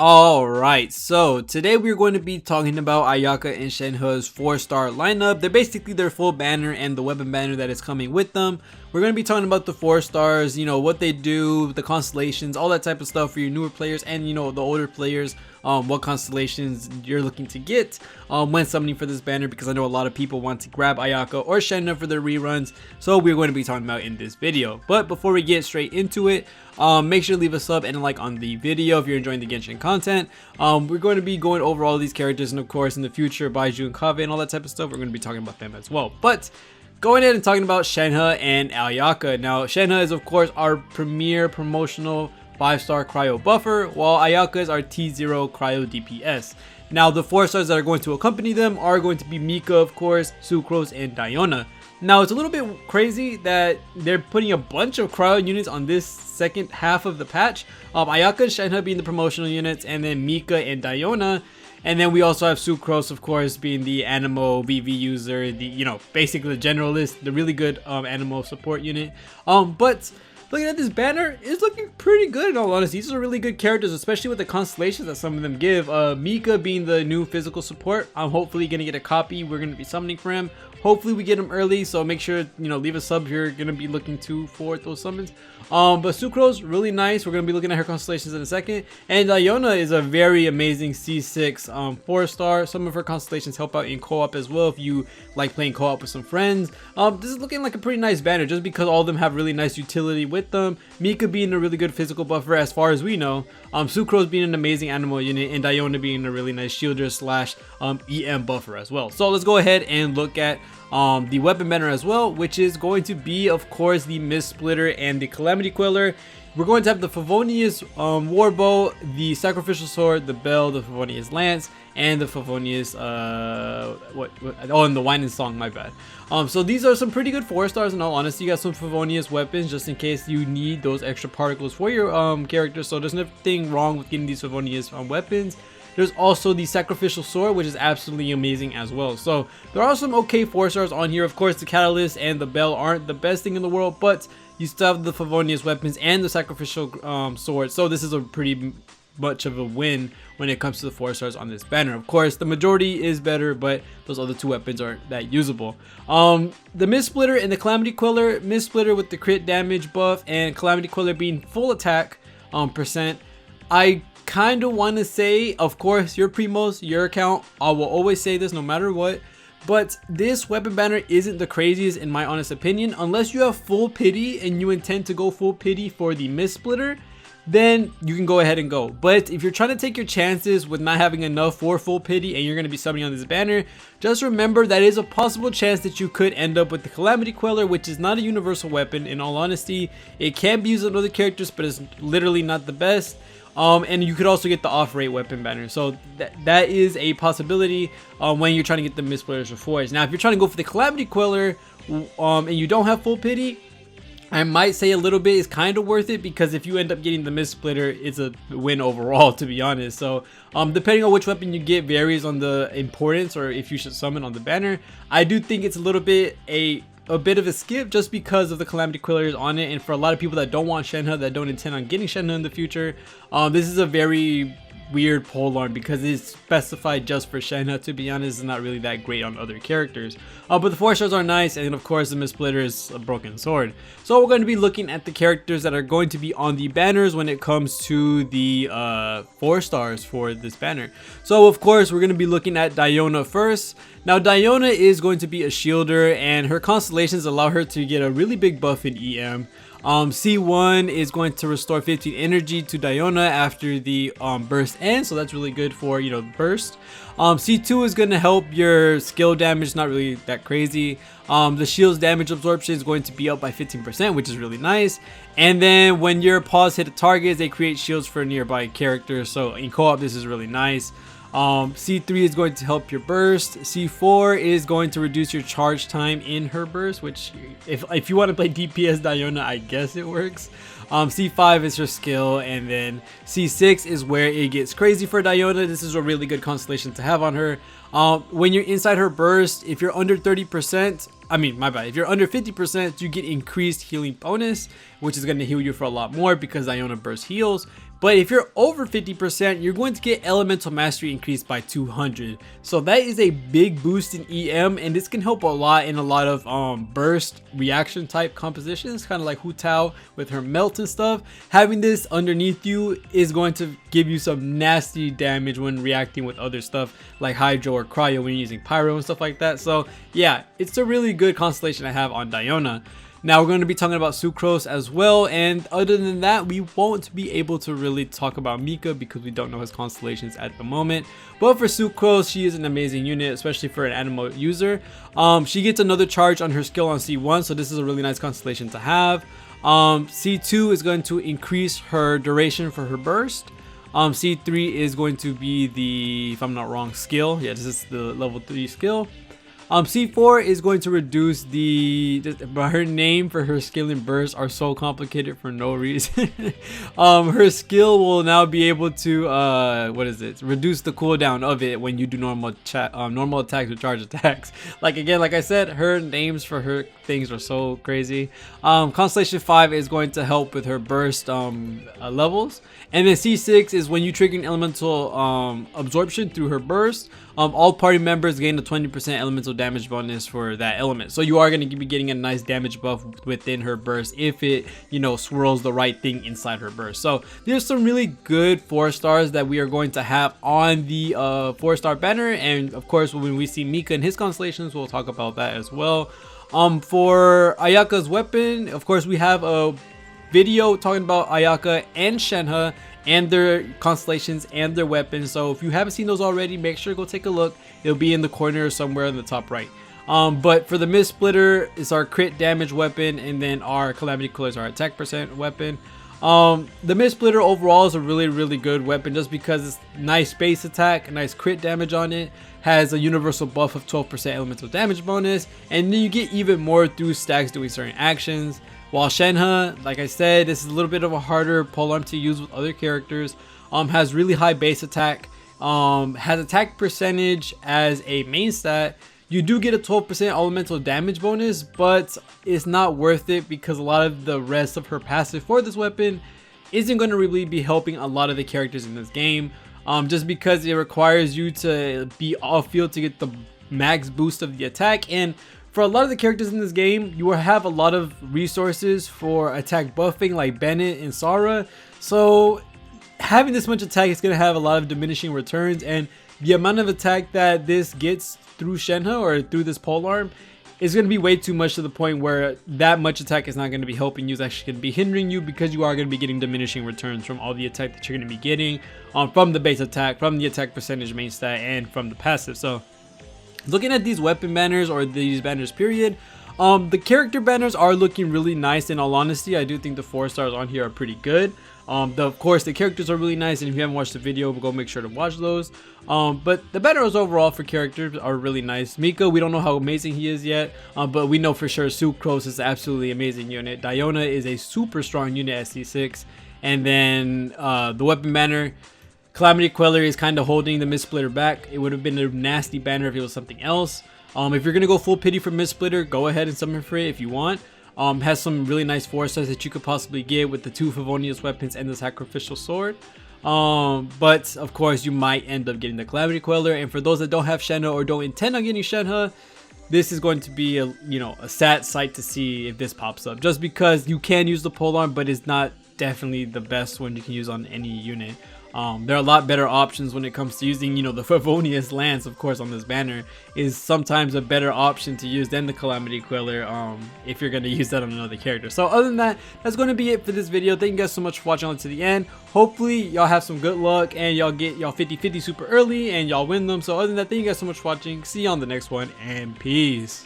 Alright, so today we're going to be talking about Ayaka and Shenhe'S 4-star lineup. They're basically their full banner and the weapon banner that is coming with them. We're going to be talking about the 4 stars, what they do, the constellations, all that type of stuff for your newer players and the older players. What constellations you're looking to get when summoning for this banner, because I know a lot of people want to grab Ayaka or Shenhe for their reruns, so we're going to be talking about in this video. But before we get straight into it, make sure to leave a sub and a like on the video if you're enjoying the Genshin content. We're going to be going over all these characters, and of course in the future Baiju and Kaveh and all that type of stuff, we're going to be talking about them as well. But going ahead and talking about Shenhe and Ayaka. Now Shenhe is of course our premier promotional 5-star cryo buffer, while Ayaka is our T0 cryo DPS. Now the 4 stars that are going to accompany them are going to be Mika, of course, Sukro, and Diona. Now it's a little bit crazy that they're putting a bunch of cryo units on this second half of the patch. Ayaka and Shenhe being the promotional units, and then Mika and Diona. And then we also have Sukro, of course, being the Animo VV user, the basically the generalist, the really good Animo support unit. But looking at this banner, it's looking pretty good in all honesty. These are really good characters, especially with the constellations that some of them give. Mika being the new physical support, I'm hopefully going to get a copy. We're going to be summoning for him. Hopefully we get him early, so make sure, leave a sub if you're going to be looking for those summons. But Sukro's really nice. We're going to be looking at her constellations in a second. And Diona is a very amazing C6 4-star. Some of her constellations help out in co-op as well if you like playing co-op with some friends. This is looking like a pretty nice banner just because all of them have really nice utility with them. Mika being a really good physical buffer as far as we know. Sukro's being an amazing animal unit, and Diona being a really nice shielder slash EM buffer as well. So let's go ahead and look at the weapon banner as well, which is going to be of course the Mist Splitter and the Calamity Queller. We're going to have the Favonius Warbow, the Sacrificial Sword, the Bell, the Favonius Lance, and the Favonius and the Wine and Song, my bad. So these are some pretty good 4 stars in all honesty. You got some Favonius weapons just in case you need those extra particles for your character, so there's nothing wrong with getting these Favonius weapons. There's also the Sacrificial Sword, which is absolutely amazing as well. So there are some okay 4 stars on here. Of course, the Catalyst and the Bell aren't the best thing in the world, but you still have the Favonius weapons and the Sacrificial Sword. So this is a pretty much of a win when it comes to the 4 stars on this banner. Of course, the majority is better, but those other 2 weapons aren't that usable. The Mist Splitter and the Calamity Queller. Mist Splitter with the crit damage buff and Calamity Queller being full attack percent. I kind of want to say, of course, your primos, your account. I will always say this no matter what, but this weapon banner isn't the craziest in my honest opinion. Unless you have full pity and you intend to go full pity for the Mist Splitter, then you can go ahead and go. But if you're trying to take your chances with not having enough for full pity and you're going to be summoning on this banner, just remember that is a possible chance that you could end up with the Calamity Queller, which is not a universal weapon in all honesty. It can be used on other characters, but it's literally not the best. And you could also get the off-rate weapon banner, so that is a possibility when you're trying to get the Mist Splitters or Forge. Now if you're trying to go for the Calamity Queller and you don't have full pity, I might say a little bit is kind of worth it, because if you end up getting the Mist Splitter, it's a win overall, to be honest. So depending on which weapon you get varies on the importance or if you should summon on the banner. I do think it's a little bit a bit of a skip just because of the Calamity Quillers on it, and for a lot of people that don't want Shenhe, that don't intend on getting Shenhe in the future, this is a very weird polearm because it's specified just for Shenhe. To be honest, it's not really that great on other characters, but the 4 stars are nice, and of course the Mist Splitter is a broken sword. So we're going to be looking at the characters that are going to be on the banners when it comes to the 4 stars for this banner. So of course we're going to be looking at Diona first. Now Diona is going to be a shielder, and her constellations allow her to get a really big buff in EM. C1 is going to restore 15 energy to Diona after the burst ends, so that's really good for burst. C2 is going to help your skill damage, not really that crazy. The shield's damage absorption is going to be up by 15%, which is really nice. And then when your paws hit a target, they create shields for nearby characters, so in co-op this is really nice. C3 is going to help your burst. C4 is going to reduce your charge time in her burst, which if you want to play DPS Diona, I guess it works. C5 is her skill, and then C6 is where it gets crazy for Diona. This is a really good constellation to have on her. When you're inside her burst, if you're under 30%, if you're under 50%, you get increased healing bonus, which is going to heal you for a lot more because Diona burst heals. But if you're over 50%, you're going to get elemental mastery increased by 200. So that is a big boost in EM, and this can help a lot in a lot of burst reaction type compositions, kind of like Hu Tao with her melt and stuff. Having this underneath you is going to give you some nasty damage when reacting with other stuff like Hydro or Cryo when you're using Pyro and stuff like that. So yeah, it's a really good constellation to have on Diona. Now we're going to be talking about Sukro as well, and other than that, we won't be able to really talk about Mika because we don't know his constellations at the moment. But for Sukro, she is an amazing unit, especially for an animal user. She gets another charge on her skill on C1, so this is a really nice constellation to have. C2 is going to increase her duration for her burst. C3 is going to be the, if I'm not wrong, skill. Yeah, this is the level 3 skill. C4 is going to reduce her name for her skill and burst are so complicated for no reason. Her skill will now be able to reduce the cooldown of it when you do normal attacks or charge attacks. Like I said, her names for her things are so crazy. Constellation 5 is going to help with her burst levels, and then C6 is when you trigger an elemental absorption through her burst. All party members gain a 20% elemental damage bonus for that element. So you are going to be getting a nice damage buff within her burst if it, swirls the right thing inside her burst. So there's some really good 4-stars that we are going to have on the 4-star banner. And of course, when we see Mika and his constellations, we'll talk about that as well. For Ayaka's weapon, of course, we have a video talking about Ayaka and Shenhe and their constellations and their weapons. So if you haven't seen those already, make sure to go take a look. It'll be in the corner or somewhere in the top right. But for the Mist Splitter, it's our crit damage weapon, and then our Calamity Killer is our attack percent weapon. The Mist Splitter overall is a really good weapon just because it's nice base attack, nice crit damage on it, has a universal buff of 12% elemental damage bonus, and then you get even more through stacks doing certain actions. While Shenhe, like I said, this is a little bit of a harder polearm to use with other characters. Has really high base attack, has attack percentage as a main stat. You do get a 12% elemental damage bonus, but it's not worth it because a lot of the rest of her passive for this weapon isn't going to really be helping a lot of the characters in this game. Just because it requires you to be off field to get the max boost of the attack, and for a lot of the characters in this game, you will have a lot of resources for attack buffing like Bennett and Sara. So having this much attack is going to have a lot of diminishing returns, and the amount of attack that this gets through Shenhe or through this polearm is going to be way too much to the point where that much attack is not going to be helping you. It's actually going to be hindering you because you are going to be getting diminishing returns from all the attack that you're going to be getting from the base attack, from the attack percentage main stat, and from the passive. So looking at these weapon banners or these banners period, the character banners are looking really nice. In all honesty, I do think the 4-stars on here are pretty good. Of course, the characters are really nice, and if you haven't watched the video, go make sure to watch those. But the banners overall for characters are really nice. Mika, we don't know how amazing he is yet, but we know for sure Sukro is an absolutely amazing unit. Diona is a super strong unit at C6, and then the weapon banner, Calamity Queller is kind of holding the Mist Splitter back. It would have been a nasty banner if it was something else. If you're going to go full pity for Mist Splitter, go ahead and summon for it if you want. Has some really nice 4-stars that you could possibly get with the 2 Favonius weapons and the Sacrificial Sword. But of course, you might end up getting the Calamity Queller. And for those that don't have Shenhe or don't intend on getting Shenhe, this is going to be a sad sight to see if this pops up. Just because you can use the polearm, but it's not definitely the best one you can use on any unit. There are a lot better options when it comes to using, the Favonius Lance, of course, on this banner is sometimes a better option to use than the Calamity Queller if you're going to use that on another character. So other than that, that's going to be it for this video. Thank you guys so much for watching on to the end. Hopefully y'all have some good luck and y'all get y'all 50-50 super early and y'all win them. So other than that, thank you guys so much for watching. See you on the next one, and peace.